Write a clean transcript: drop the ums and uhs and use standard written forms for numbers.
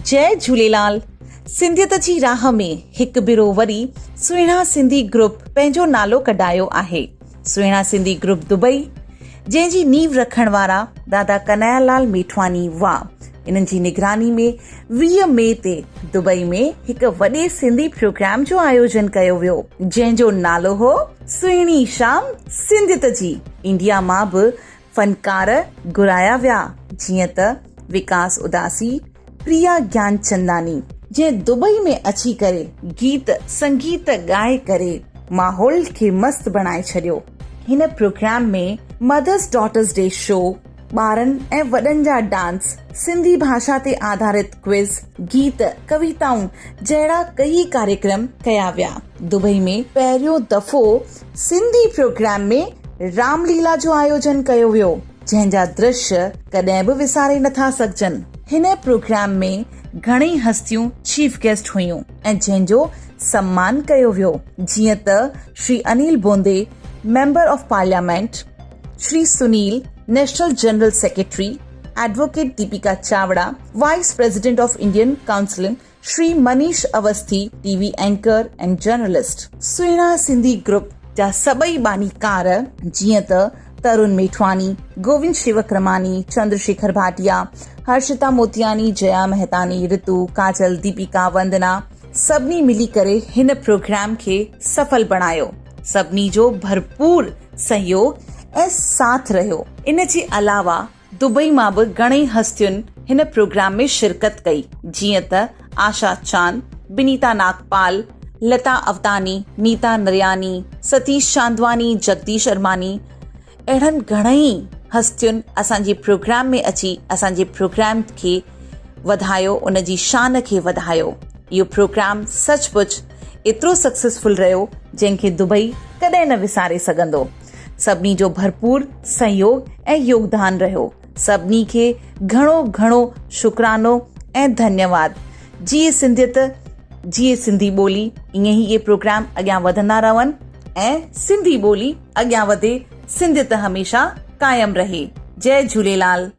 जय झूलेलाल। सिंधियत जी राह में हिकु बिरो वरी सुहिणा सिंधी ग्रुप पंहिंजो नालो कढायो आहे। सुहिणा सिंधी ग्रुप दुबई, जंहिंजी नींव रखण वारा दादा कन्हैयालाल मेठवानी हुआ। इन्हनि जी निगरानी में 20 मई ते दुबई में हिकु वॾे सिंधी प्रोग्राम जो आयोजन कयो वियो, जंहिंजो नालो हो सुहिणी शाम सिंधियत जी। इंडिया मां बि फनकार घुराया विया, जीअं त विकास उदासी, प्रिया ज्ञानचंदानी, जंहिं दुबई में अची करे गीत संगीत ॻाए करे माहौल खे मस्त बणाए छॾियो। हिन प्रोग्राम में मदर्स डॉटर्स डे शो, ॿारनि ऐं वॾनि जा डांस, सिंधी भाषा ते आधारित क्विज, गीत, कविताऊं जहिड़ा कई कार्यक्रम कया विया। दुबई में पहिरियों दफ़ो सिंधी प्रोग्राम में रामलीला जो आयोजन कयो वियो, जंहिंजा दृश्य कॾहिं बि विसारे नथा सघजनि। हिन प्रोग्राम में घणई हस्तियूं चीफ गेस्ट हुयूं ऐं जंहिंजो सम्मान कयो वियो, जीअं त Shri Anil Bonde, member of parliament, Shri Sunil, national general secretary, advocate Deepika Chavda, vice president of Indian council, Shri Manish Awasthi, TV anchor and journalist. सुहिणा सिंधी ग्रुप जा सभई बानीकार जीअं त तरुण मेठवानी, गोविंद शिवक्रमानी, चंद्रशेखर भाटिया, हर्षिता मोतियानी, जया मेहतानी, ऋतु, काजल, दीपिका, वंदना, सभिनी मिली करे हिन प्रोग्राम खे सफल बणायो। सभिनी जो भरपूर सहयोग ऐं साथ रहियो। इन जे अलावा दुबई मां बि घणई हस्तियुनि हिन प्रोग्राम में शिरकत कई, जीअं त आशा चांद, बिनीता नागपाल, लता अवतानी, नीता नरियानी, सतीश चांदवानी, जगदीश अरमानी, अहिड़नि घणई हस्तियुनि असांजे प्रोग्राम में अची असांजे प्रोग्राम खे वधायो, उन जी शान खे वधायो। इहो प्रोग्राम सचमुच एतिरो सक्सेसफुल रहियो जंहिंखे दुबई कॾहिं न विसारे सघंदो। सभिनी जो भरपूर सहयोग ऐं योगदान रहियो। सभिनी खे घणो घणो शुक्रानो ऐं धन्यवाद। जीअं सिंधियत, जीअं सिंधी ॿोली, ईअं ई इहे प्रोग्राम अॻियां वधंदा रहनि ऐं सिंधी ॿोली अॻियां वधे, सिंधियत हमेशा कायम रहे। जय झूलेलाल।